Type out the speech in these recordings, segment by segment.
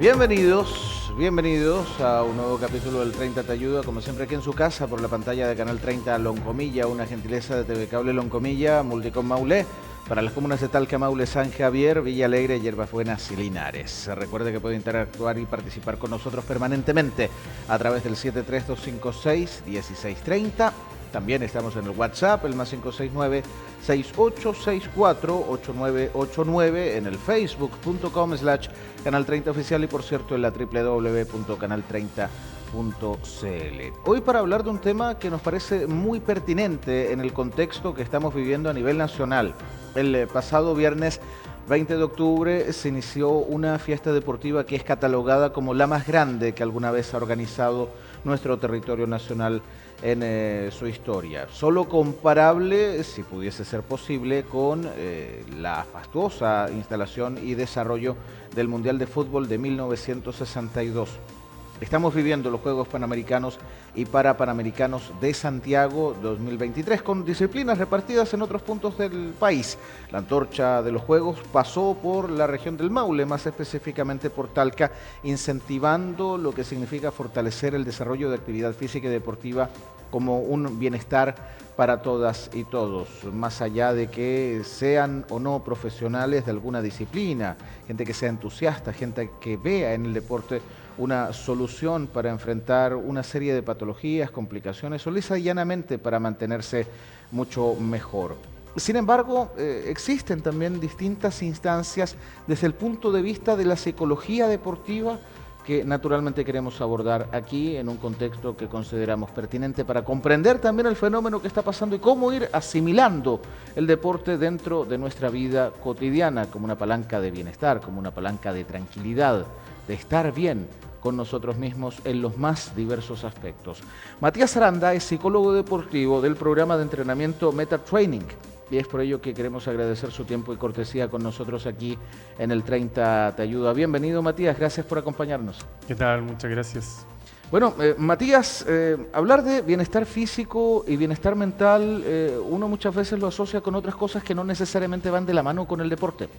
Bienvenidos a un nuevo capítulo del 30 Te Ayuda, como siempre aquí en su casa, por la pantalla de Canal 30 Loncomilla, una gentileza de TV Cable Loncomilla, Multicom Maule, para las comunas de Talca, Maule, San Javier, Villa Alegre, Hierbas Buenas y Linares. Recuerde que puede interactuar y participar con nosotros permanentemente a través del 73256-1630. También estamos en el WhatsApp, el más 569-6864-8989, en el facebook.com/Canal 30 Oficial y por cierto en la www.canal30.cl. Hoy para hablar de un tema que nos parece muy pertinente en el contexto que estamos viviendo a nivel nacional. El pasado viernes 20 de octubre se inició una fiesta deportiva que es catalogada como la más grande que alguna vez ha organizado nuestro territorio nacional en su historia. Solo comparable, si pudiese ser posible, con la fastuosa instalación y desarrollo del Mundial de Fútbol de 1962. Estamos viviendo los Juegos Panamericanos y Parapanamericanos de Santiago 2023 con disciplinas repartidas en otros puntos del país. La antorcha de los Juegos pasó por la región del Maule, más específicamente por Talca, incentivando lo que significa fortalecer el desarrollo de actividad física y deportiva como un bienestar para todas y todos, más allá de que sean o no profesionales de alguna disciplina, gente que sea entusiasta, gente que vea en el deporte una solución para enfrentar una serie de patologías, complicaciones o lisa y llanamente para mantenerse mucho mejor. Sin embargo, existen también distintas instancias desde el punto de vista de la psicología deportiva que naturalmente queremos abordar aquí en un contexto que consideramos pertinente para comprender también el fenómeno que está pasando y cómo ir asimilando el deporte dentro de nuestra vida cotidiana como una palanca de bienestar, como una palanca de tranquilidad, de estar bien con nosotros mismos en los más diversos aspectos. Matías Aranda es psicólogo deportivo del programa de entrenamiento Meta Training y es por ello que queremos agradecer su tiempo y cortesía con nosotros aquí en el 30 Te Ayuda. Bienvenido, Matías, gracias por acompañarnos. ¿Qué tal? Muchas gracias. Bueno, Matías, hablar de bienestar físico y bienestar mental, uno muchas veces lo asocia con otras cosas que no necesariamente van de la mano con el deporte.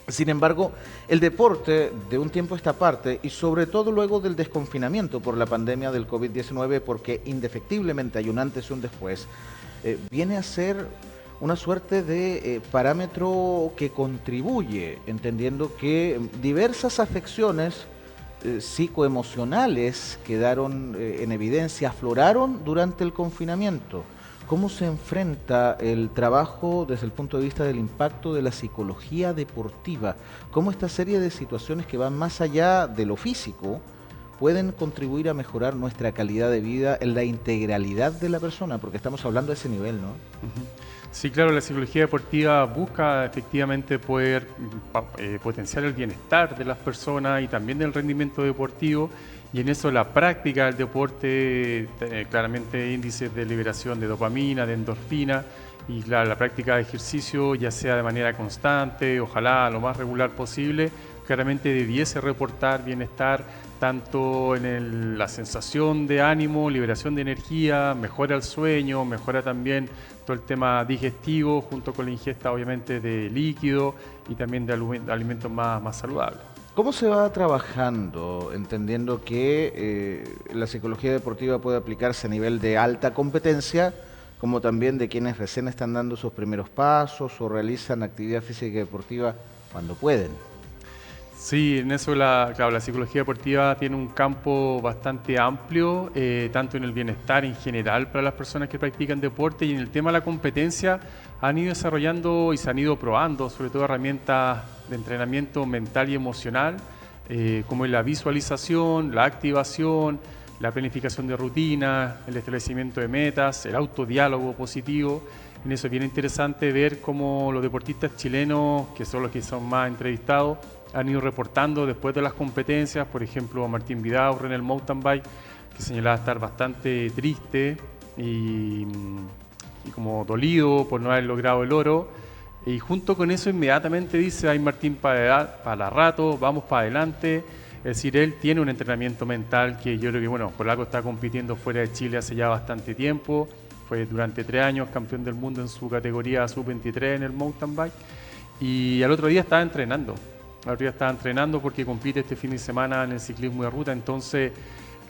Sin embargo, el deporte de un tiempo a esta parte y sobre todo luego del desconfinamiento por la pandemia del COVID-19, porque indefectiblemente hay un antes y un después, viene a ser una suerte de parámetro que contribuye, entendiendo que diversas afecciones psicoemocionales quedaron en evidencia, afloraron durante el confinamiento. ¿Cómo se enfrenta el trabajo desde el punto de vista del impacto de la psicología deportiva? ¿Cómo esta serie de situaciones que van más allá de lo físico pueden contribuir a mejorar nuestra calidad de vida en la integralidad de la persona? Porque estamos hablando de ese nivel, ¿no? Sí, claro, la psicología deportiva busca efectivamente poder potenciar el bienestar de las personas y también del rendimiento deportivo. Y en eso la práctica del deporte, claramente índices de liberación de dopamina, de endorfina, y claro, la práctica de ejercicio, ya sea de manera constante, ojalá lo más regular posible, claramente debiese reportar bienestar tanto en la sensación de ánimo, liberación de energía, mejora el sueño, mejora también todo el tema digestivo, junto con la ingesta obviamente de líquido y también de alimentos más saludables. ¿Cómo se va trabajando, entendiendo que la psicología deportiva puede aplicarse a nivel de alta competencia, como también de quienes recién están dando sus primeros pasos o realizan actividad física y deportiva cuando pueden? Sí, en eso la psicología deportiva tiene un campo bastante amplio, tanto en el bienestar en general para las personas que practican deporte y en el tema de la competencia han ido desarrollando y se han ido probando, sobre todo herramientas de entrenamiento mental y emocional, como es la visualización, la activación, la planificación de rutinas, el establecimiento de metas, el autodiálogo positivo. En eso es bien interesante ver cómo los deportistas chilenos, que son los que son más entrevistados, han ido reportando después de las competencias, por ejemplo, Martín Vidaurre en el mountain bike, que señalaba estar bastante triste y como dolido por no haber logrado el oro. Y junto con eso inmediatamente dice, ay Martín, para rato, vamos para adelante. Es decir, él tiene un entrenamiento mental que yo creo que, bueno, por algo está compitiendo fuera de Chile hace ya bastante tiempo. Fue durante 3 años campeón del mundo en su categoría sub-23 en el mountain bike. Y al otro día estaba entrenando. el otro día estaba entrenando porque compite este fin de semana en el ciclismo de ruta, entonces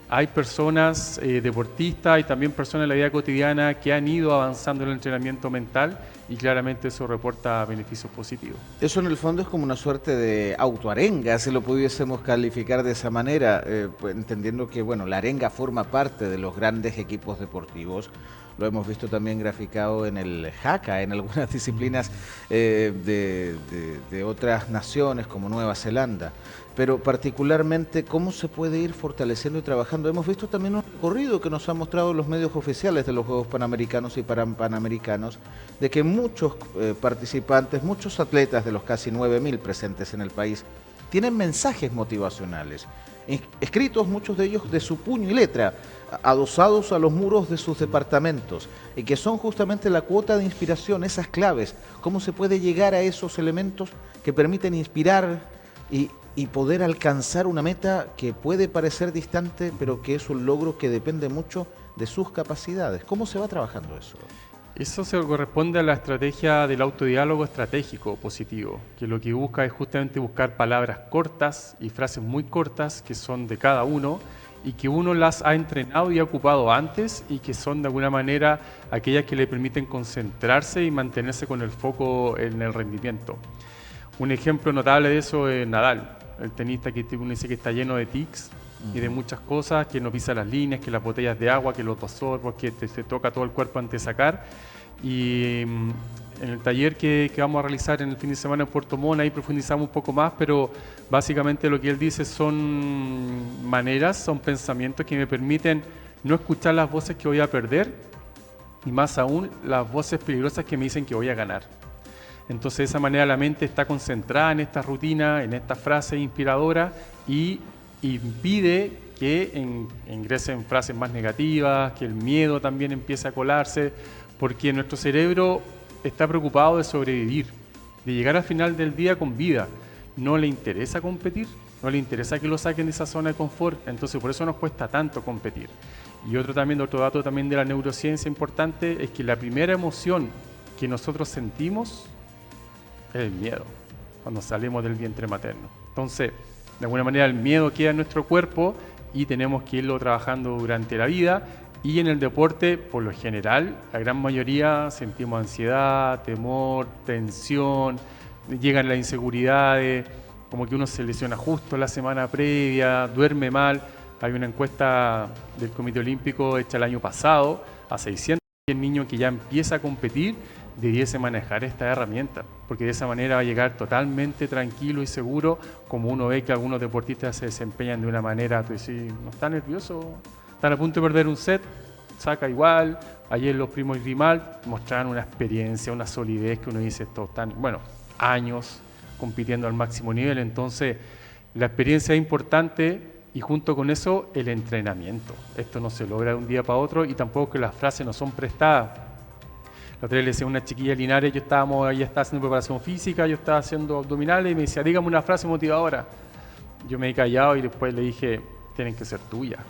hay personas, deportistas y también personas en la vida cotidiana que han ido avanzando en el entrenamiento mental y claramente eso reporta beneficios positivos. Eso en el fondo es como una suerte de autoarenga, si lo pudiésemos calificar de esa manera, pues, entendiendo que bueno, la arenga forma parte de los grandes equipos deportivos. Lo hemos visto también graficado en el haka, en algunas disciplinas de otras naciones como Nueva Zelanda. Pero particularmente, ¿cómo se puede ir fortaleciendo y trabajando? Hemos visto también un recorrido que nos han mostrado los medios oficiales de los Juegos Panamericanos y Panamericanos, de que muchos participantes, muchos atletas de los casi 9.000 presentes en el país, tienen mensajes motivacionales, escritos muchos de ellos de su puño y letra, adosados a los muros de sus departamentos, y que son justamente la cuota de inspiración, esas claves, cómo se puede llegar a esos elementos que permiten inspirar y poder alcanzar una meta que puede parecer distante, pero que es un logro que depende mucho de sus capacidades. ¿Cómo se va trabajando eso? Eso se corresponde a la estrategia del autodiálogo estratégico positivo, que lo que busca es justamente buscar palabras cortas y frases muy cortas que son de cada uno y que uno las ha entrenado y ha ocupado antes y que son de alguna manera aquellas que le permiten concentrarse y mantenerse con el foco en el rendimiento. Un ejemplo notable de eso es Nadal, el tenista que uno dice que está lleno de tics y de muchas cosas, que no pisa las líneas, que las botellas de agua, que los vasos, que te toca todo el cuerpo antes de sacar. Y en el taller que vamos a realizar en el fin de semana en Puerto Montt, ahí profundizamos un poco más, pero básicamente lo que él dice son maneras, son pensamientos que me permiten no escuchar las voces que voy a perder y más aún las voces peligrosas que me dicen que voy a ganar. Entonces de esa manera la mente está concentrada en esta rutina, en esta frase inspiradora y impide que ingresen frases más negativas, que el miedo también empiece a colarse, porque nuestro cerebro está preocupado de sobrevivir, de llegar al final del día con vida. No le interesa competir, no le interesa que lo saquen de esa zona de confort, entonces por eso nos cuesta tanto competir. Y otro dato también de la neurociencia importante es que la primera emoción que nosotros sentimos es el miedo, cuando salimos del vientre materno. Entonces, de alguna manera el miedo queda en nuestro cuerpo y tenemos que irlo trabajando durante la vida. Y en el deporte, por lo general, la gran mayoría sentimos ansiedad, temor, tensión, llegan las inseguridades, como que uno se lesiona justo la semana previa, duerme mal. Hay una encuesta del Comité Olímpico hecha el año pasado a 600 niños que ya empieza a competir, debiese manejar esta herramienta, porque de esa manera va a llegar totalmente tranquilo y seguro, como uno ve que algunos deportistas se desempeñan de una manera, tú decís, no está nervioso, están a punto de perder un set, saca igual. Ayer los primos Grimal mostraron una experiencia, una solidez que uno dice, estos están, bueno, años compitiendo al máximo nivel, entonces la experiencia es importante y junto con eso el entrenamiento. Esto no se logra de un día para otro y tampoco que las frases no son prestadas. La otra vez le decía a una chiquilla Linares, ella estaba haciendo preparación física, yo estaba haciendo abdominales y me decía, dígame una frase motivadora. Yo me he callado y después le dije, tienen que ser tuyas.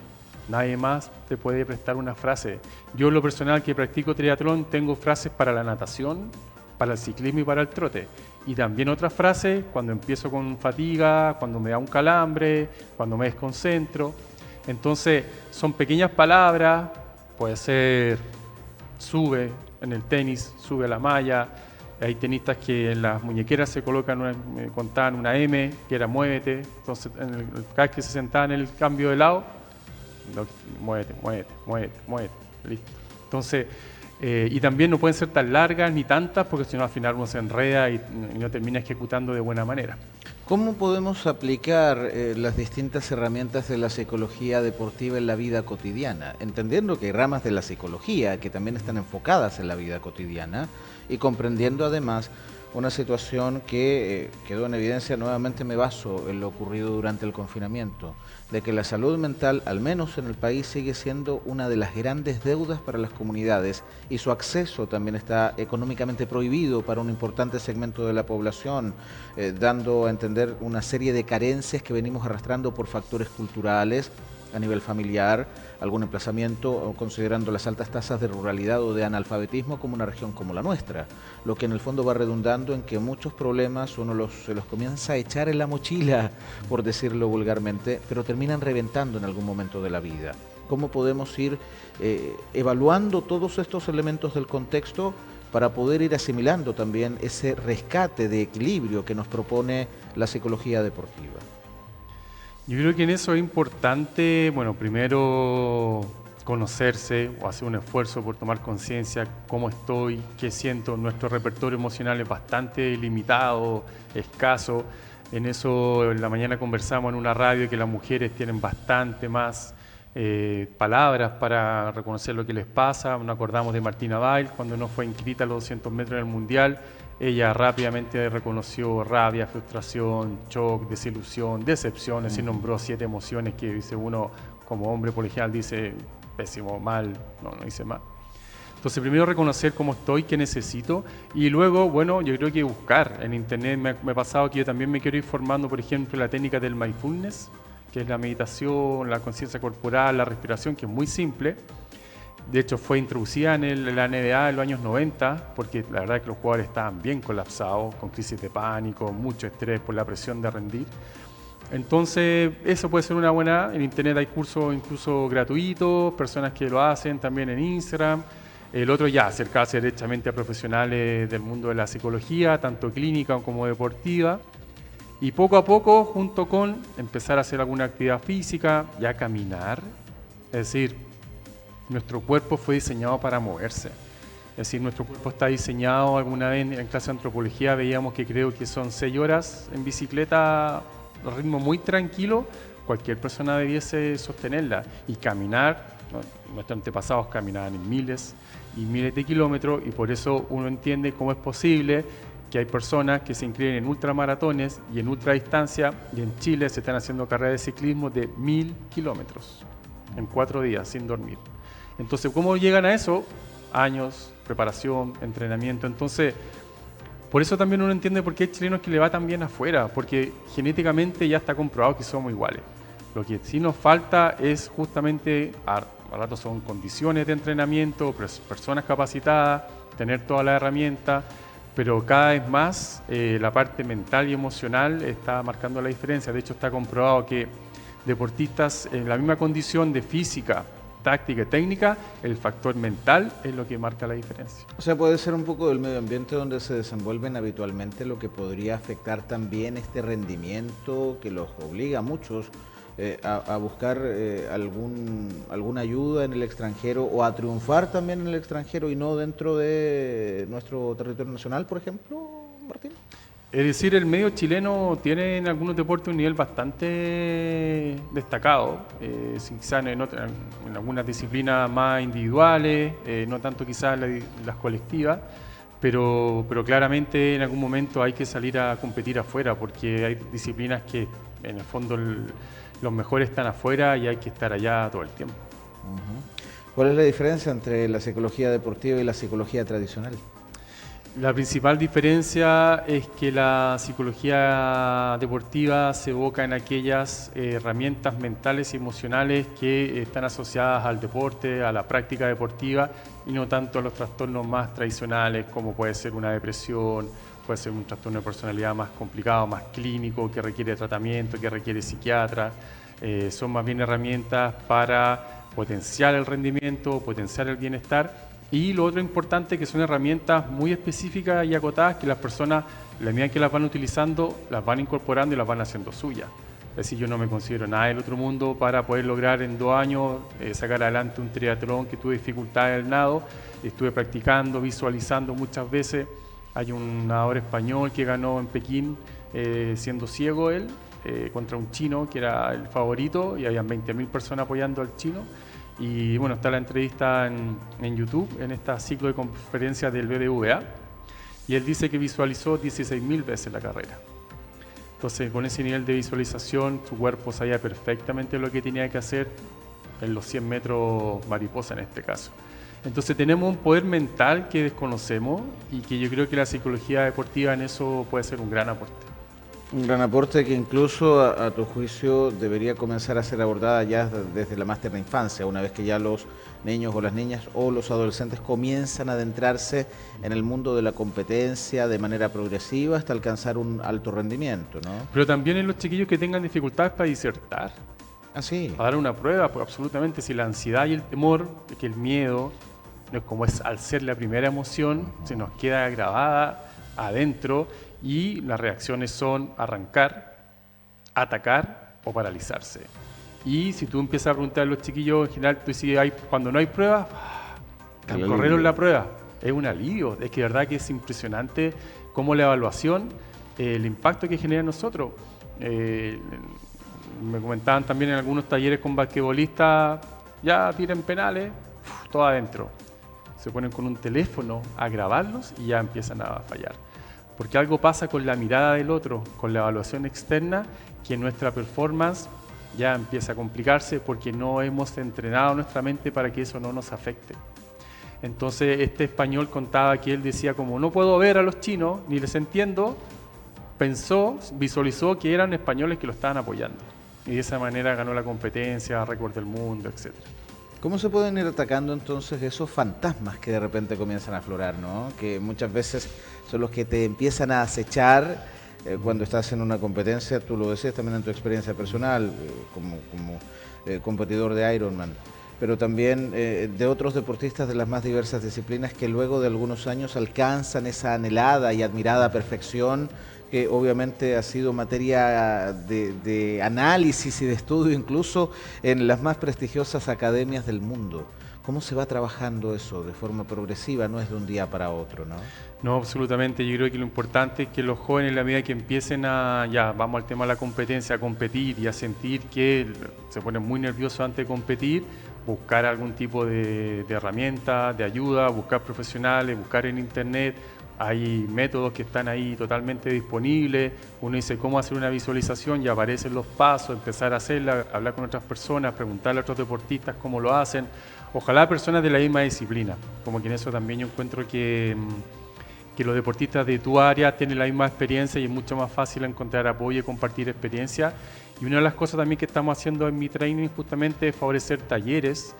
Nadie más te puede prestar una frase. Yo en lo personal que practico triatlón tengo frases para la natación, para el ciclismo y para el trote. Y también otras frases cuando empiezo con fatiga, cuando me da un calambre, cuando me desconcentro. Entonces son pequeñas palabras, puede ser sube en el tenis, sube a la malla. Hay tenistas que en las muñequeras se colocan, me contaban una M, que era muévete. Entonces cada vez que se sentaban en el cambio de lado, muévete, listo. Entonces, y también no pueden ser tan largas ni tantas, porque si no al final uno se enreda y no termina ejecutando de buena manera. ¿Cómo podemos aplicar las distintas herramientas de la psicología deportiva en la vida cotidiana? Entendiendo que hay ramas de la psicología que también están enfocadas en la vida cotidiana y comprendiendo además una situación que quedó en evidencia, nuevamente me baso en lo ocurrido durante el confinamiento, de que la salud mental, al menos en el país, sigue siendo una de las grandes deudas para las comunidades y su acceso también está económicamente prohibido para un importante segmento de la población, dando a entender una serie de carencias que venimos arrastrando por factores culturales a nivel familiar, algún emplazamiento, considerando las altas tasas de ruralidad o de analfabetismo como una región como la nuestra, lo que en el fondo va redundando en que muchos problemas uno se los comienza a echar en la mochila, por decirlo vulgarmente, pero terminan reventando en algún momento de la vida. ¿Cómo podemos ir evaluando todos estos elementos del contexto para poder ir asimilando también ese rescate de equilibrio que nos propone la psicología deportiva? Yo creo que en eso es importante, bueno, primero conocerse o hacer un esfuerzo por tomar conciencia cómo estoy, qué siento. Nuestro repertorio emocional es bastante limitado, escaso. En eso en la mañana conversamos en una radio que las mujeres tienen bastante más palabras para reconocer lo que les pasa. Nos acordamos de Martina Bail cuando no fue inscrita a los 200 metros en el Mundial. Ella rápidamente reconoció rabia, frustración, shock, desilusión, decepción, así nombró 7 emociones que dice uno como hombre por ejemplo dice pésimo, mal, no dice mal. Entonces primero reconocer cómo estoy, qué necesito y luego, bueno, yo creo que buscar en internet. Me ha pasado que yo también me quiero ir formando, por ejemplo, la técnica del mindfulness, que es la meditación, la conciencia corporal, la respiración, que es muy simple. De hecho, fue introducida en la NBA en los años 90, porque la verdad es que los jugadores estaban bien colapsados, con crisis de pánico, mucho estrés por la presión de rendir. Entonces, eso puede ser una buena. En internet hay cursos incluso gratuitos, personas que lo hacen también en Instagram. El otro ya, acercarse directamente a profesionales del mundo de la psicología, tanto clínica como deportiva. Y poco a poco, junto con empezar a hacer alguna actividad física, ya caminar. Es decir, nuestro cuerpo fue diseñado para moverse. Es decir, nuestro cuerpo está diseñado, alguna vez en clase de antropología veíamos que creo que son 6 horas en bicicleta, a ritmo muy tranquilo, cualquier persona debiese sostenerla. Y caminar, nuestros antepasados caminaban miles y miles de kilómetros y por eso uno entiende cómo es posible que hay personas que se inscriben en ultramaratones y en ultradistancia, y en Chile se están haciendo carreras de ciclismo de 1000 kilómetros en 4 días sin dormir. Entonces, ¿cómo llegan a eso? Años, preparación, entrenamiento. Entonces, por eso también uno entiende por qué hay chilenos que le va tan bien afuera, porque genéticamente ya está comprobado que somos iguales. Lo que sí nos falta es justamente, a rato son condiciones de entrenamiento, personas capacitadas, tener todas las herramientas, pero cada vez más la parte mental y emocional está marcando la diferencia. De hecho, está comprobado que deportistas en la misma condición de física, táctica y técnica, el factor mental es lo que marca la diferencia. O sea, puede ser un poco del medio ambiente donde se desenvuelven habitualmente lo que podría afectar también este rendimiento que los obliga a muchos a buscar alguna ayuda en el extranjero o a triunfar también en el extranjero y no dentro de nuestro territorio nacional, por ejemplo, Martín. Es decir, el medio chileno tiene en algunos deportes un nivel bastante destacado, quizás en algunas disciplinas más individuales, no tanto quizás las colectivas, pero claramente en algún momento hay que salir a competir afuera porque hay disciplinas que en el fondo los mejores están afuera y hay que estar allá todo el tiempo. ¿Cuál es la diferencia entre la psicología deportiva y la psicología tradicional? La principal diferencia es que la psicología deportiva se evoca en aquellas herramientas mentales y emocionales que están asociadas al deporte, a la práctica deportiva y no tanto a los trastornos más tradicionales como puede ser una depresión, puede ser un trastorno de personalidad más complicado, más clínico, que requiere tratamiento, que requiere psiquiatra. Son más bien herramientas para potenciar el rendimiento, potenciar el bienestar. Y lo otro importante que son herramientas muy específicas y acotadas que las personas, la medida que las van utilizando, las van incorporando y las van haciendo suyas. Es decir, yo no me considero nada del otro mundo para poder lograr en 2 años sacar adelante un triatlón que tuve dificultades en el nado. Estuve practicando, visualizando muchas veces. Hay un nadador español que ganó en Pekín siendo ciego él, contra un chino que era el favorito y habían 20.000 personas apoyando al chino. Y bueno, está la entrevista en YouTube, en este ciclo de conferencias del BBVA, y él dice que visualizó 16.000 veces la carrera. Entonces, con ese nivel de visualización, su cuerpo sabía perfectamente lo que tenía que hacer en los 100 metros mariposa en este caso. Entonces, tenemos un poder mental que desconocemos y que yo creo que la psicología deportiva en eso puede ser un gran aporte. Un gran aporte que incluso a tu juicio debería comenzar a ser abordada ya desde la más tierna infancia, una vez que ya los niños o las niñas o los adolescentes comienzan a adentrarse en el mundo de la competencia de manera progresiva hasta alcanzar un alto rendimiento, ¿no? Pero también en los chiquillos que tengan dificultades para disertar, Ah, sí. para dar una prueba, pues absolutamente, si la ansiedad y el temor, que el miedo, no es como es al ser la primera emoción, se nos queda grabada adentro y las reacciones son arrancar, atacar o paralizarse. Y si tú empiezas a preguntar a los chiquillos, en general, tú dices, cuando no hay pruebas, corrieron la prueba. Es un alivio, es que de verdad que es impresionante cómo la evaluación, el impacto que genera en nosotros. Me comentaban también en algunos talleres con basquetbolistas, ya tiran penales, todo adentro. Se ponen con un teléfono a grabarlos y ya empiezan a fallar. Porque algo pasa con la mirada del otro, con la evaluación externa, que nuestra performance ya empieza a complicarse porque no hemos entrenado nuestra mente para que eso no nos afecte. Entonces este español contaba que él decía como no puedo ver a los chinos, ni les entiendo, pensó, visualizó que eran españoles que lo estaban apoyando. Y de esa manera ganó la competencia, récord del mundo, etc. ¿Cómo se pueden ir atacando entonces esos fantasmas que de repente comienzan a aflorar, ¿no? Que muchas veces son los que te empiezan a acechar cuando estás en una competencia, tú lo decías también en tu experiencia personal, como competidor de Ironman, pero también de otros deportistas de las más diversas disciplinas que luego de algunos años alcanzan esa anhelada y admirada perfección que obviamente ha sido materia de análisis y de estudio incluso en las más prestigiosas academias del mundo. ¿Cómo se va trabajando eso de forma progresiva? No es de un día para otro, ¿no? No, absolutamente. Yo creo que lo importante es que los jóvenes, en la medida que empiecen vamos al tema de la competencia, a competir y a sentir que se ponen muy nerviosos antes de competir, buscar algún tipo de herramienta, de ayuda, buscar profesionales, buscar en internet. Hay métodos que están ahí totalmente disponibles. Uno dice cómo hacer una visualización y aparecen los pasos, empezar a hacerla, hablar con otras personas, preguntarle a otros deportistas cómo lo hacen. Ojalá personas de la misma disciplina, como que en eso también yo encuentro que los deportistas de tu área tienen la misma experiencia y es mucho más fácil encontrar apoyo y compartir experiencia. Y una de las cosas también que estamos haciendo en mi training justamente es favorecer talleres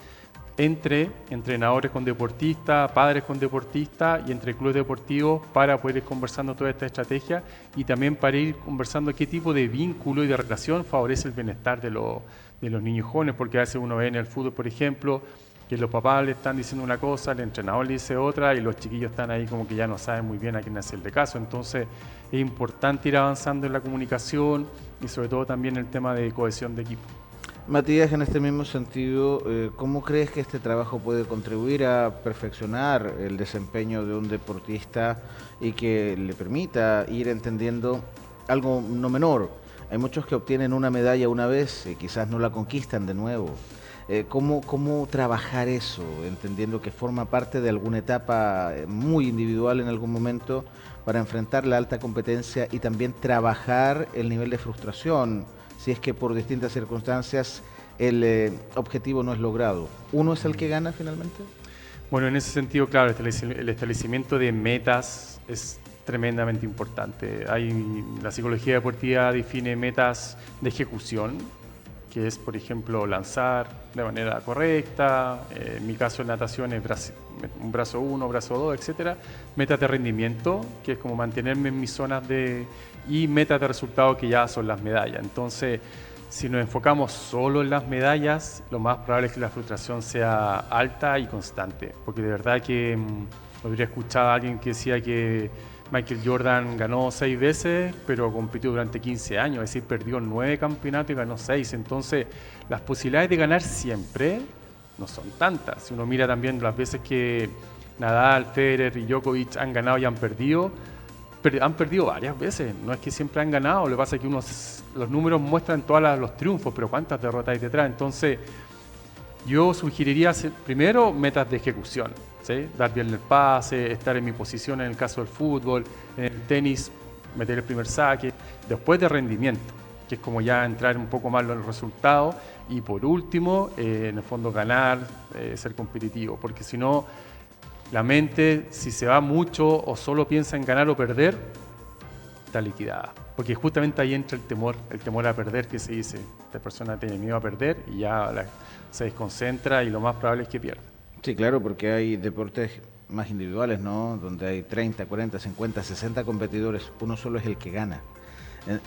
entre entrenadores con deportistas, padres con deportistas y entre clubes deportivos para poder ir conversando toda esta estrategia y también para ir conversando qué tipo de vínculo y de relación favorece el bienestar de los niños jóvenes, porque a veces uno ve en el fútbol, por ejemplo, que los papás le están diciendo una cosa, el entrenador le dice otra y los chiquillos están ahí como que ya no saben muy bien a quién hacerle caso. Entonces es importante ir avanzando en la comunicación y sobre todo también el tema de cohesión de equipo. Matías, en este mismo sentido, ¿cómo crees que este trabajo puede contribuir a perfeccionar el desempeño de un deportista y que le permita ir entendiendo algo no menor? Hay muchos que obtienen una medalla una vez y quizás no la conquistan de nuevo. ¿Cómo trabajar eso, entendiendo que forma parte de alguna etapa muy individual en algún momento para enfrentar la alta competencia y también trabajar el nivel de frustración si es que por distintas circunstancias el objetivo no es logrado? ¿Uno es el que gana finalmente? Bueno, en ese sentido, claro, el establecimiento de metas es tremendamente importante. La psicología deportiva define metas de ejecución, que es, por ejemplo, lanzar de manera correcta, en mi caso en natación es un brazo 1, brazo 2, etc. Metas de rendimiento, que es como mantenerme en mis zonas y metas de resultado, que ya son las medallas. Entonces, si nos enfocamos solo en las medallas, lo más probable es que la frustración sea alta y constante, porque de verdad que podría escuchar a alguien que decía que Michael Jordan ganó 6 veces, pero compitió durante 15 años, es decir, perdió 9 campeonatos y ganó 6. Entonces, las posibilidades de ganar siempre no son tantas. Si uno mira también las veces que Nadal, Federer y Djokovic han ganado y han perdido varias veces. No es que siempre han ganado, lo que pasa es que los números muestran todos los triunfos, pero ¿cuántas derrotas hay detrás? Entonces, yo sugeriría primero metas de ejecución, ¿sí? Dar bien el pase, estar en mi posición en el caso del fútbol, en el tenis, meter el primer saque, después de rendimiento, que es como ya entrar un poco más en el resultado, y por último, en el fondo ganar, ser competitivo, porque si no, la mente, si se va mucho o solo piensa en ganar o perder, está liquidada. Porque justamente ahí entra el temor a perder, que se dice, esta persona tiene miedo a perder y ya se desconcentra y lo más probable es que pierda. Sí, claro, porque hay deportes más individuales, ¿no? Donde hay 30, 40, 50, 60 competidores, uno solo es el que gana.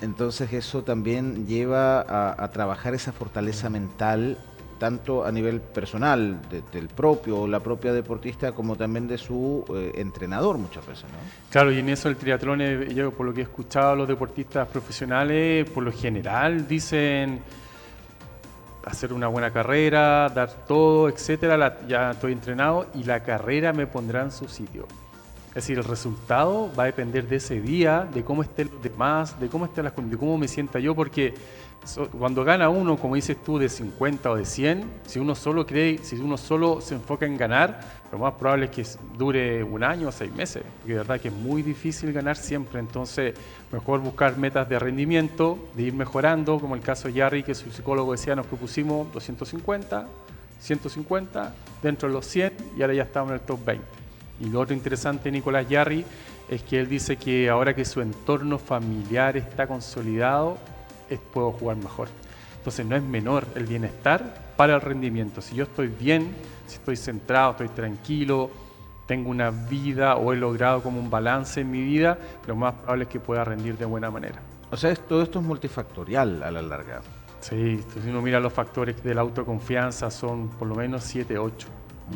Entonces eso también lleva a trabajar esa fortaleza mental, tanto a nivel personal, del propio o la propia deportista, como también de su entrenador muchas veces, ¿no? Claro, y en eso el triatlón, yo por lo que he escuchado a los deportistas profesionales, por lo general dicen hacer una buena carrera, dar todo, etcétera, ya estoy entrenado y la carrera me pondrá en su sitio. Es decir, el resultado va a depender de ese día, de cómo estén los demás, de cómo estén de cómo me sienta yo, porque cuando gana uno, como dices tú, de 50 o de 100, si uno solo se enfoca en ganar, lo más probable es que dure un año o 6 meses, porque de verdad que es muy difícil ganar siempre. Entonces, mejor buscar metas de rendimiento, de ir mejorando, como el caso de Jarry, que su psicólogo decía, nos propusimos 250, 150, dentro de los 100 y ahora ya estamos en el top 20. Y lo otro interesante de Nicolás Jarry es que él dice que ahora que su entorno familiar está consolidado, puedo jugar mejor. Entonces no es menor el bienestar para el rendimiento. Si yo estoy bien, si estoy centrado, estoy tranquilo, tengo una vida o he logrado como un balance en mi vida, lo más probable es que pueda rendir de buena manera. O sea, todo esto es multifactorial a la larga. Sí, si uno mira los factores de la autoconfianza son por lo menos 7, 8.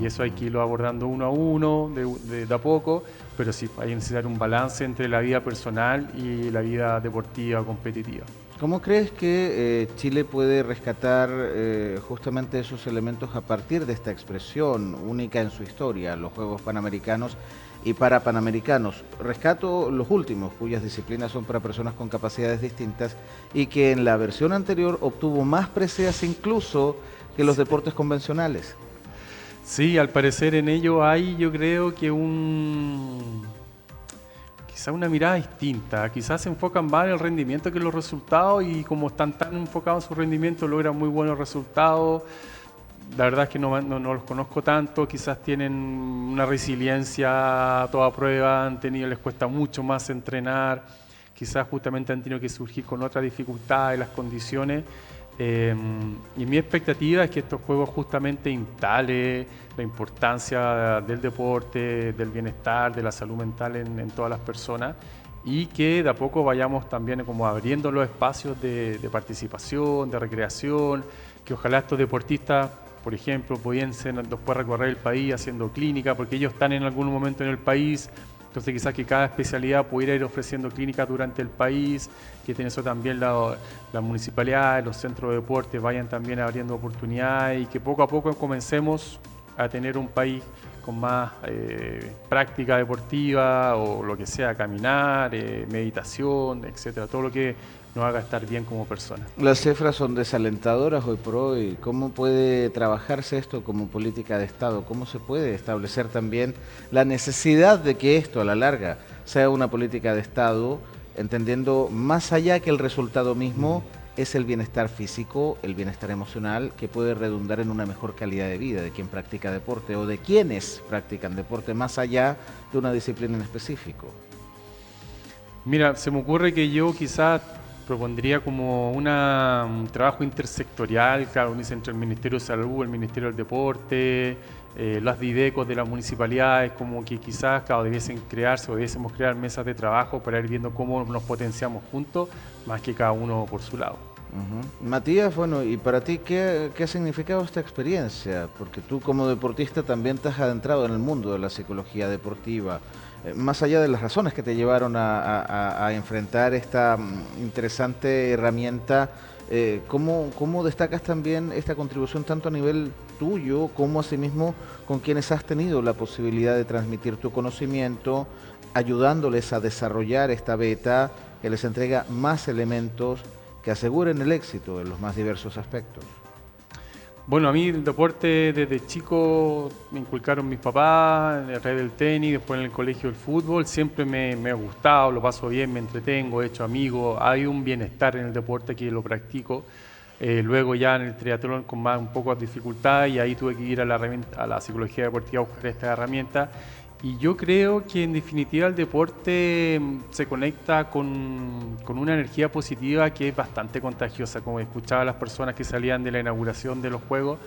Y eso hay que irlo abordando uno a uno, de a poco, pero sí hay que necesitar un balance entre la vida personal y la vida deportiva o competitiva. ¿Cómo crees que Chile puede rescatar justamente esos elementos a partir de esta expresión única en su historia, los Juegos Panamericanos y Parapanamericanos? Rescato los últimos, cuyas disciplinas son para personas con capacidades distintas y que en la versión anterior obtuvo más preseas incluso que los deportes convencionales. Sí, al parecer en ello hay, yo creo que quizá una mirada distinta. Quizás se enfocan más en el rendimiento que en los resultados y como están tan enfocados en su rendimiento logran muy buenos resultados. La verdad es que no los conozco tanto, quizás tienen una resiliencia a toda prueba, les cuesta mucho más entrenar, quizás justamente han tenido que surgir con otras dificultades, las condiciones. Y mi expectativa es que estos juegos justamente instalen la importancia del deporte, del bienestar, de la salud mental en todas las personas y que de a poco vayamos también como abriendo los espacios de participación, de recreación, que ojalá estos deportistas, por ejemplo, pudiesen después recorrer el país haciendo clínica, porque ellos están en algún momento en el país. Entonces quizás que cada especialidad pudiera ir ofreciendo clínicas durante el país, que tiene eso también las municipalidades, los centros de deporte vayan también abriendo oportunidades y que poco a poco comencemos a tener un país con más práctica deportiva o lo que sea, caminar, meditación, etcétera, todo lo que nos haga estar bien como personas. Las cifras son desalentadoras hoy por hoy. ¿Cómo puede trabajarse esto como política de Estado? ¿Cómo se puede establecer también la necesidad de que esto a la larga sea una política de Estado, entendiendo más allá que el resultado mismo es el bienestar físico, el bienestar emocional, que puede redundar en una mejor calidad de vida de quien practica deporte o de quienes practican deporte, más allá de una disciplina en específico? Mira, se me ocurre que yo quizás propondría como un trabajo intersectorial, claro, entre el Ministerio de Salud, el Ministerio del Deporte, las didecos de las municipalidades, como que quizás debiesen crearse o debiésemos crear mesas de trabajo para ir viendo cómo nos potenciamos juntos, más que cada uno por su lado. Matías, bueno, y para ti, ¿qué ha significado esta experiencia? Porque tú como deportista también te has adentrado en el mundo de la psicología deportiva. Más allá de las razones que te llevaron a enfrentar esta interesante herramienta, ¿cómo destacas también esta contribución tanto a nivel tuyo como asimismo con quienes has tenido la posibilidad de transmitir tu conocimiento, ayudándoles a desarrollar esta beta que les entrega más elementos que aseguren el éxito en los más diversos aspectos? Bueno, a mí el deporte desde chico me inculcaron mis papás, en el red del tenis, después en el colegio el fútbol, siempre me ha gustado, lo paso bien, me entretengo, he hecho amigos, hay un bienestar en el deporte que lo practico. Luego ya en el triatlón con un poco de dificultad y ahí tuve que ir a la psicología deportiva a buscar esta herramienta Y yo creo que en definitiva el deporte se conecta con una energía positiva que es bastante contagiosa. Como escuchaba a las personas que salían de la inauguración de los Juegos,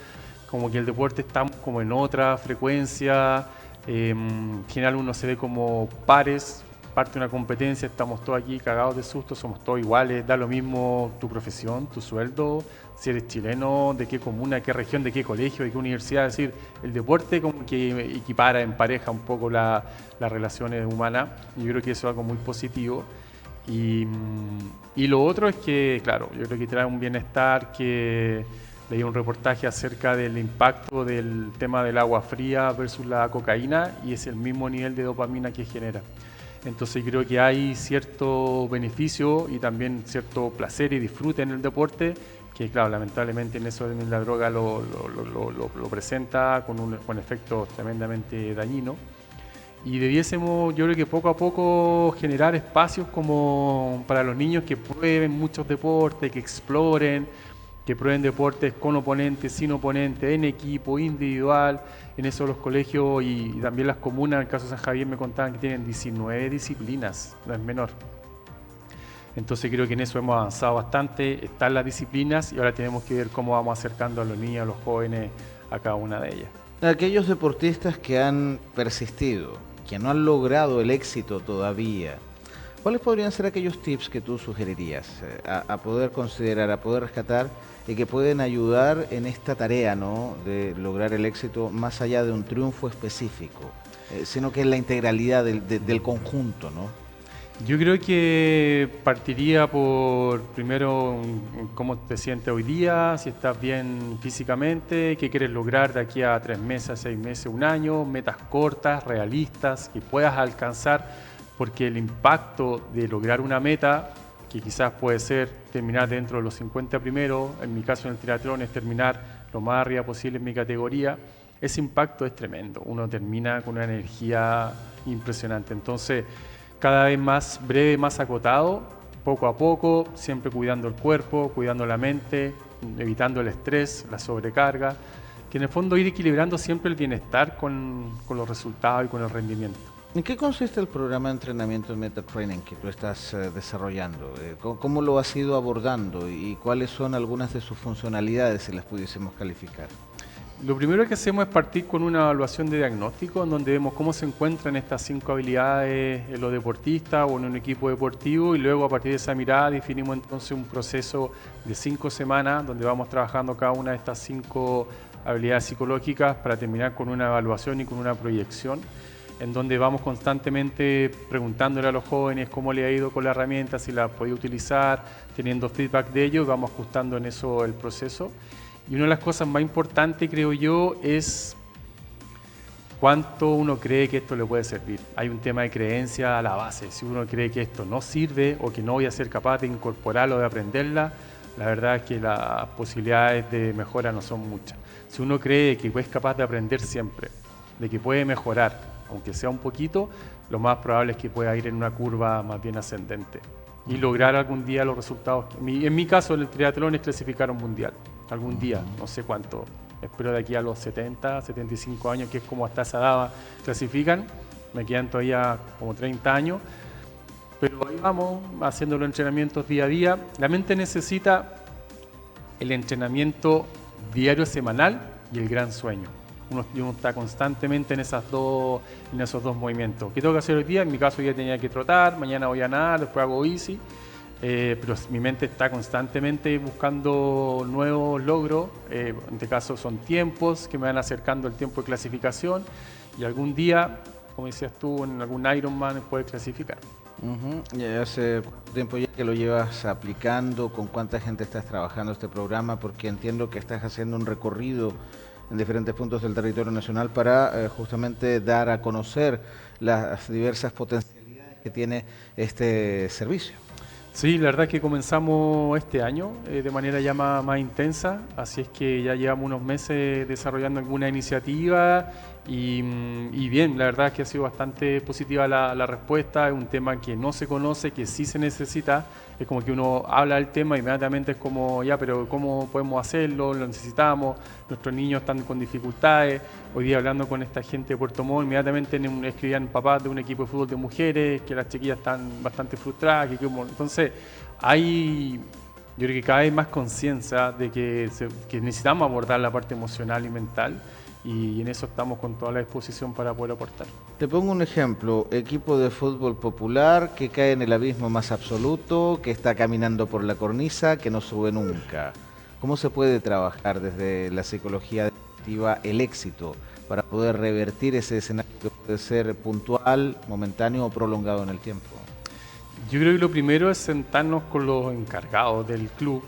como que el deporte está como en otra frecuencia. En general uno se ve como pares, parte de una competencia, estamos todos aquí cagados de susto, somos todos iguales, da lo mismo tu profesión, tu sueldo, si eres chileno, de qué comuna, de qué región, de qué colegio, de qué universidad. Es decir, el deporte como que equipara, empareja un poco las relaciones humanas. Yo creo que eso es algo muy positivo. Y lo otro es que, claro, yo creo que trae un bienestar que... Leí un reportaje acerca del impacto del tema del agua fría versus la cocaína y es el mismo nivel de dopamina que genera. Entonces creo que hay cierto beneficio y también cierto placer y disfrute en el deporte, que claro, lamentablemente en eso la droga lo presenta con efectos tremendamente dañinos. Y debiésemos, yo creo que poco a poco generar espacios como para los niños que prueben muchos deportes, que exploren, que prueben deportes con oponentes, sin oponentes, en equipo, individual. En eso los colegios y también las comunas, en el caso de San Javier me contaban que tienen 19 disciplinas, no es menor. Entonces creo que en eso hemos avanzado bastante, están las disciplinas y ahora tenemos que ver cómo vamos acercando a los niños, a los jóvenes, a cada una de ellas. Aquellos deportistas que han persistido, que no han logrado el éxito todavía, ¿cuáles podrían ser aquellos tips que tú sugerirías a poder considerar, a poder rescatar y que pueden ayudar en esta tarea, ¿no?, de lograr el éxito más allá de un triunfo específico, sino que es la integralidad del conjunto, ¿no? Yo creo que partiría por primero cómo te sientes hoy día, si estás bien físicamente, qué quieres lograr de aquí a 3 meses, 6 meses, un año, metas cortas, realistas, que puedas alcanzar, porque el impacto de lograr una meta, que quizás puede ser terminar dentro de los 50 primeros, en mi caso en el triatlón es terminar lo más arriba posible en mi categoría, ese impacto es tremendo, uno termina con una energía impresionante. Entonces, cada vez más breve, más acotado, poco a poco, siempre cuidando el cuerpo, cuidando la mente, evitando el estrés, la sobrecarga, que en el fondo ir equilibrando siempre el bienestar con los resultados y con el rendimiento. ¿En qué consiste el programa de entrenamiento MetaTraining que tú estás desarrollando? ¿Cómo lo has ido abordando y cuáles son algunas de sus funcionalidades, si las pudiésemos calificar? Lo primero que hacemos es partir con una evaluación de diagnóstico en donde vemos cómo se encuentran estas 5 habilidades en los deportistas o en un equipo deportivo y luego a partir de esa mirada definimos entonces un proceso de 5 semanas donde vamos trabajando cada una de estas 5 habilidades psicológicas para terminar con una evaluación y con una proyección en donde vamos constantemente preguntándole a los jóvenes cómo le ha ido con la herramienta, si la ha podido utilizar, teniendo feedback de ellos, vamos ajustando en eso el proceso. Y una de las cosas más importantes, creo yo, es cuánto uno cree que esto le puede servir. Hay un tema de creencia a la base. Si uno cree que esto no sirve o que no voy a ser capaz de incorporarlo, de aprenderla, la verdad es que las posibilidades de mejora no son muchas. Si uno cree que es capaz de aprender siempre, de que puede mejorar, aunque sea un poquito, lo más probable es que pueda ir en una curva más bien ascendente y lograr algún día los resultados. En mi caso, el triatlón es clasificar a un mundial. Algún día, no sé cuánto, espero de aquí a los 70, 75 años, que es como hasta esa edad clasifican, me quedan todavía como 30 años, pero ahí vamos haciendo los entrenamientos día a día. La mente necesita el entrenamiento diario, semanal y el gran sueño. Uno está constantemente en esos dos movimientos. ¿Qué tengo que hacer hoy día? En mi caso hoy día tenía que trotar, mañana voy a nadar, después hago bici. Pero mi mente está constantemente buscando nuevos logros, en este caso son tiempos que me van acercando el tiempo de clasificación y algún día, como decías tú, en algún Ironman puedes clasificar. ¿Ya hace cuánto tiempo ya que lo llevas aplicando? ¿Con cuánta gente estás trabajando este programa? Porque entiendo que estás haciendo un recorrido en diferentes puntos del territorio nacional para justamente dar a conocer las diversas potencialidades que tiene este servicio. Sí, la verdad es que comenzamos este año de manera ya más intensa, así es que ya llevamos unos meses desarrollando alguna iniciativa y bien, la verdad es que ha sido bastante positiva la respuesta, es un tema que no se conoce, que sí se necesita, es como que uno habla del tema y inmediatamente es como, ya, pero ¿cómo podemos hacerlo? Lo necesitamos, nuestros niños están con dificultades, hoy día hablando con esta gente de Puerto Montt, inmediatamente escribían papás de un equipo de fútbol de mujeres, que las chiquillas están bastante frustradas, entonces hay, yo creo que cada vez más conciencia de que necesitamos abordar la parte emocional y mental y en eso estamos con toda la disposición para poder aportar. Te pongo un ejemplo, equipo de fútbol popular que cae en el abismo más absoluto, que está caminando por la cornisa, que no sube nunca. ¿Cómo se puede trabajar desde la psicología deportiva el éxito para poder revertir ese escenario que puede ser puntual, momentáneo o prolongado en el tiempo? Yo creo que lo primero es sentarnos con los encargados del club,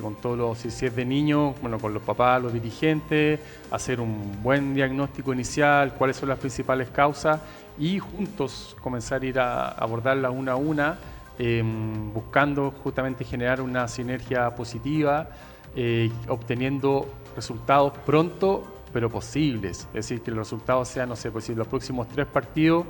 con todos los, si es de niños, bueno, con los papás, los dirigentes, hacer un buen diagnóstico inicial, cuáles son las principales causas y juntos comenzar a ir a abordarlas una a una, buscando justamente generar una sinergia positiva, obteniendo resultados pronto pero posibles, es decir, que los resultados sean, no sé, pues si los próximos 3 partidos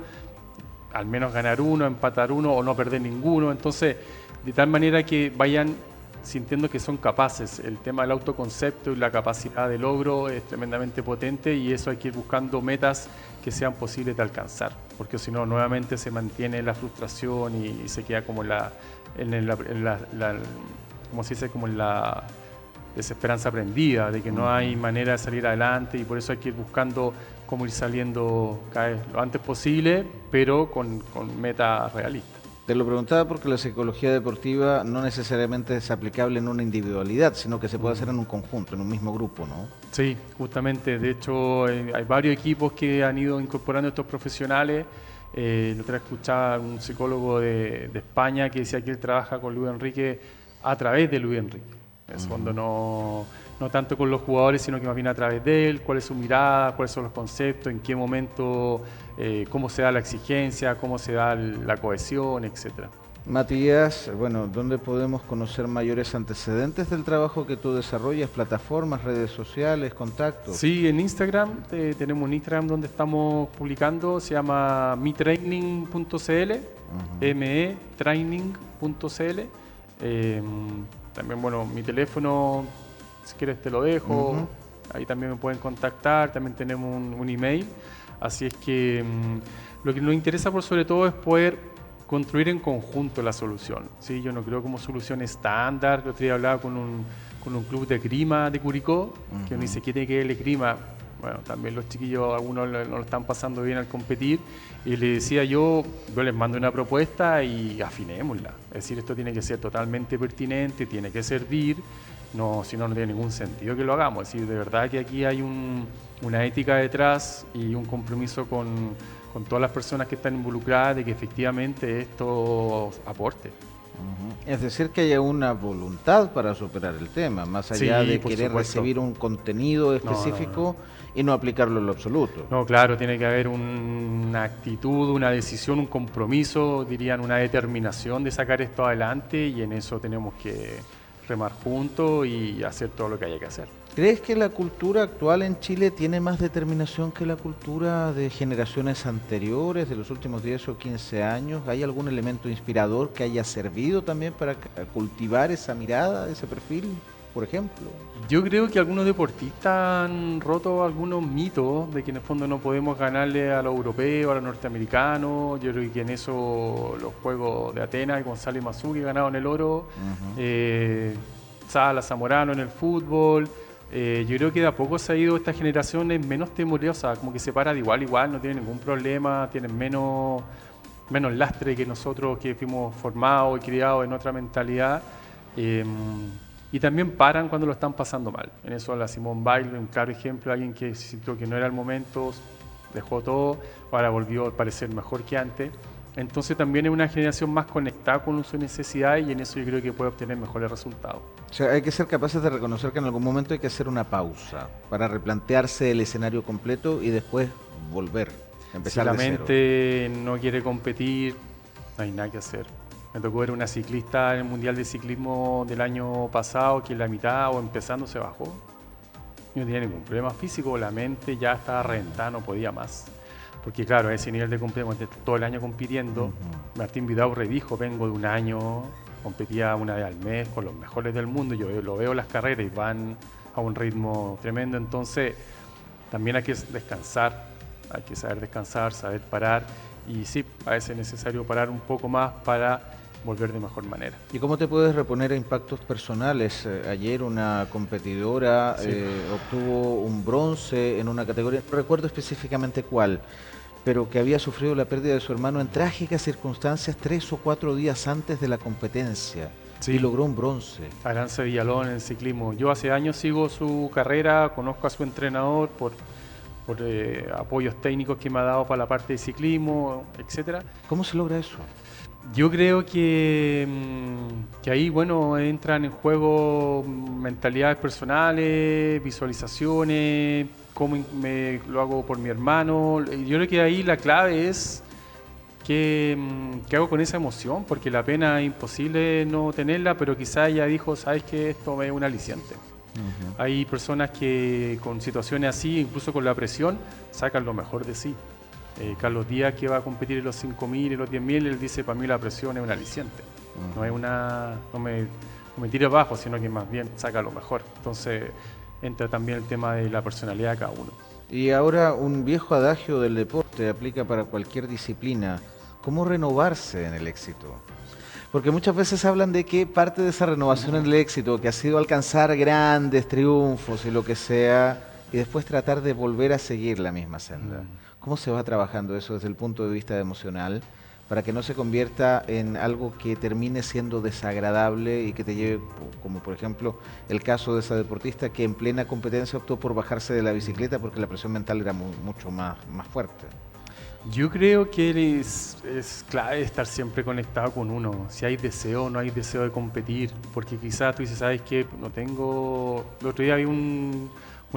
al menos ganar uno, empatar uno o no perder ninguno. Entonces, de tal manera que vayan sintiendo que son capaces. El tema del autoconcepto y la capacidad de logro es tremendamente potente y eso hay que ir buscando metas que sean posibles de alcanzar, porque si no, nuevamente se mantiene la frustración y se queda como ¿cómo se dice? Como en la desesperanza aprendida, de que no hay manera de salir adelante y por eso hay que ir buscando cómo ir saliendo cada vez lo antes posible, pero con metas realistas. Te lo preguntaba porque la psicología deportiva no necesariamente es aplicable en una individualidad, sino que se puede hacer en un conjunto, en un mismo grupo, ¿no? Sí, justamente. De hecho, hay varios equipos que han ido incorporando estos profesionales. La otra vez escuchaba un psicólogo de España que decía que él trabaja con Luis Enrique a través de Luis Enrique. En fondo no tanto con los jugadores, sino que más bien a través de él, cuál es su mirada, cuáles son los conceptos, en qué momento, cómo se da la exigencia, cómo se da la cohesión, etcétera. Matías, bueno, ¿dónde podemos conocer mayores antecedentes del trabajo que tú desarrollas? ¿Plataformas, redes sociales, contactos? Sí, en Instagram, tenemos un Instagram donde estamos publicando, se llama metraining.cl, metraining.cl. También, bueno, mi teléfono, si quieres te lo dejo, ahí también me pueden contactar, también tenemos un email, así es que lo que nos interesa por sobre todo es poder construir en conjunto la solución, ¿sí? Yo no creo como solución estándar. El otro día hablaba con un club de esgrima de Curicó, que uno dice, ¿qué tiene que ver el esgrima? Bueno, también los chiquillos, algunos no lo están pasando bien al competir, y le decía yo les mando una propuesta y afinémosla. Es decir, esto tiene que ser totalmente pertinente, tiene que servir, no, si no, no tiene ningún sentido que lo hagamos. Es decir, de verdad que aquí hay una ética detrás y un compromiso con todas las personas que están involucradas de que efectivamente esto aporte. Es decir, que haya una voluntad para superar el tema, más allá de querer recibir un contenido específico y no aplicarlo en lo absoluto. No, claro, tiene que haber una actitud, una decisión, un compromiso, dirían, una determinación de sacar esto adelante y en eso tenemos que remar juntos y hacer todo lo que haya que hacer. ¿Crees que la cultura actual en Chile tiene más determinación que la cultura de generaciones anteriores, de los últimos 10 o 15 años? ¿Hay algún elemento inspirador que haya servido también para cultivar esa mirada, ese perfil, por ejemplo? Yo creo que algunos deportistas han roto algunos mitos de que en el fondo no podemos ganarle a los europeos, a los norteamericanos. Yo creo que en eso los Juegos de Atenas, Gonzalo Imazuki ganaron el oro, Sala Zamorano en el fútbol. Yo creo que de a poco se ha ido, esta generación es menos temerosa, como que se para de igual a igual, no tiene ningún problema, tienen menos lastre que nosotros que fuimos formados y criados en otra mentalidad. Y también paran cuando lo están pasando mal. En eso la Simone Biles, un claro ejemplo, alguien que sintió que no era el momento, dejó todo, ahora volvió a parecer mejor que antes. Entonces también es una generación más conectada con sus necesidades y en eso yo creo que puede obtener mejores resultados. O sea, hay que ser capaces de reconocer que en algún momento hay que hacer una pausa para replantearse el escenario completo y después volver, empezar de cero. Si la mente no quiere competir, no hay nada que hacer. Me tocó ver una ciclista en el Mundial de Ciclismo del año pasado que en la mitad o empezando se bajó. Y no tenía ningún problema físico, la mente ya estaba reventada, no podía más. Porque claro, a ese nivel de competencia, todo el año compitiendo, Martín Vidaurre dijo, vengo de un año, competía una vez al mes con los mejores del mundo, yo lo veo las carreras y van a un ritmo tremendo, entonces también hay que descansar, hay que saber descansar, saber parar, y sí, a veces es necesario parar un poco más para volver de mejor manera. ¿Y cómo te puedes reponer a impactos personales? Ayer una competidora obtuvo un bronce en una categoría, no recuerdo específicamente cuál, pero que había sufrido la pérdida de su hermano en trágicas circunstancias 3 o 4 días antes de la competencia. Sí. Y logró un bronce. Arantxa Villalón en ciclismo. Yo hace años sigo su carrera, conozco a su entrenador por apoyos técnicos que me ha dado para la parte de ciclismo, etcétera. ¿Cómo se logra eso? Yo creo que ahí, bueno, entran en juego mentalidades personales, visualizaciones, cómo lo hago por mi hermano. Yo creo que ahí la clave es qué hago con esa emoción, porque la pena es imposible no tenerla, pero quizá ella dijo, sabes que esto es un aliciente. Hay personas que con situaciones así, incluso con la presión, sacan lo mejor de sí. Carlos Díaz, que va a competir en los 5.000 y los 10.000, él dice, para mí la presión es un aliciente. No es no me tira abajo, sino que más bien saca lo mejor. Entonces entra también el tema de la personalidad de cada uno. Y ahora un viejo adagio del deporte aplica para cualquier disciplina. ¿Cómo renovarse en el éxito? Porque muchas veces hablan de que parte de esa renovación en el éxito, que ha sido alcanzar grandes triunfos y lo que sea, y después tratar de volver a seguir la misma senda. ¿Cómo se va trabajando eso desde el punto de vista emocional para que no se convierta en algo que termine siendo desagradable y que te lleve, como por ejemplo el caso de esa deportista que en plena competencia optó por bajarse de la bicicleta porque la presión mental era mucho más fuerte? Yo creo que es clave estar siempre conectado con uno. Si hay deseo o no hay deseo de competir, porque quizás tú dices, ¿sabes qué? No tengo... El otro día vi un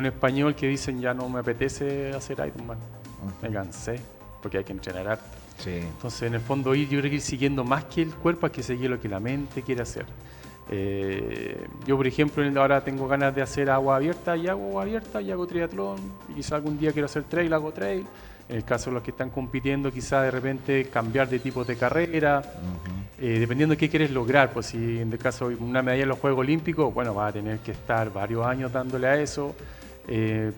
español que dicen, ya no me apetece hacer Ironman. Me cansé, porque hay que entrenar harto. Sí. Entonces, en el fondo, yo creo que ir siguiendo más que el cuerpo, hay que seguir lo que la mente quiere hacer. Yo, por ejemplo, ahora tengo ganas de hacer agua abierta y hago triatlón, y quizás algún día quiero hacer trail, hago trail. En el caso de los que están compitiendo, quizás de repente cambiar de tipo de carrera, dependiendo de qué quieres lograr. Pues si en el caso de una medalla en los Juegos Olímpicos, bueno, vas a tener que estar varios años dándole a eso,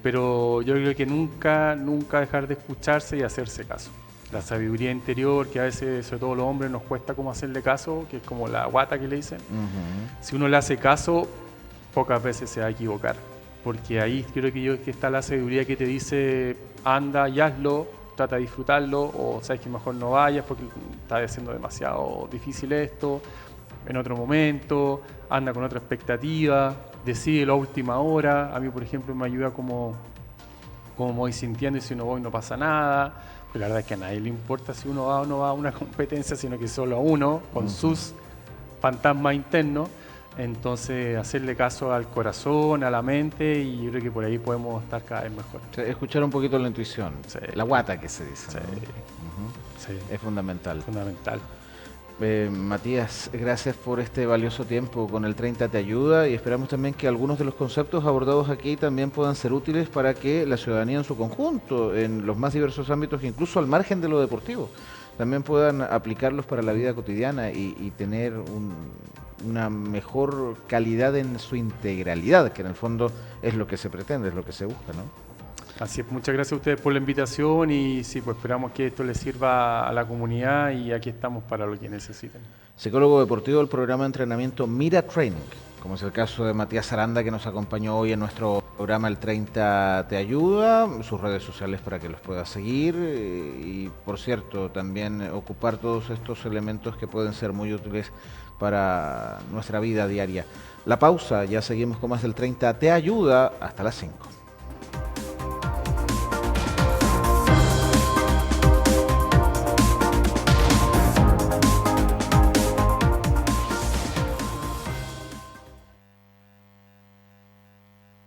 pero yo creo que nunca dejar de escucharse y hacerse caso. La sabiduría interior, que a veces, sobre todo los hombres, nos cuesta como hacerle caso, que es como la guata que le dicen. Si uno le hace caso, pocas veces se va a equivocar. Porque ahí creo que está la sabiduría que te dice, anda y hazlo, trata de disfrutarlo, o sabes que mejor no vayas porque está haciendo demasiado difícil esto, en otro momento, anda con otra expectativa, decide la última hora. A mí, por ejemplo, me ayuda como me voy sintiendo, y si no voy no pasa nada. Pero la verdad es que a nadie le importa si uno va o no va a una competencia, sino que solo a uno, con sus fantasmas internos. Entonces, hacerle caso al corazón, a la mente, y yo creo que por ahí podemos estar cada vez mejor. O sea, escuchar un poquito la intuición, sí. La guata que se dice. Sí. ¿No? Sí. Es fundamental. Fundamental. Matías, gracias por este valioso tiempo con el 30 Te Ayuda, y esperamos también que algunos de los conceptos abordados aquí también puedan ser útiles para que la ciudadanía en su conjunto, en los más diversos ámbitos, incluso al margen de lo deportivo, también puedan aplicarlos para la vida cotidiana y tener una mejor calidad en su integralidad, que en el fondo es lo que se pretende, es lo que se busca, ¿no? Así es, muchas gracias a ustedes por la invitación, y sí, pues esperamos que esto les sirva a la comunidad, y aquí estamos para lo que necesiten. Psicólogo deportivo del programa de entrenamiento Mira Training, como es el caso de Matías Aranda, que nos acompañó hoy en nuestro programa El 30 Te Ayuda, sus redes sociales para que los puedas seguir, y por cierto, también ocupar todos estos elementos que pueden ser muy útiles para nuestra vida diaria. La pausa, ya seguimos con más del 30 Te Ayuda, hasta las 5.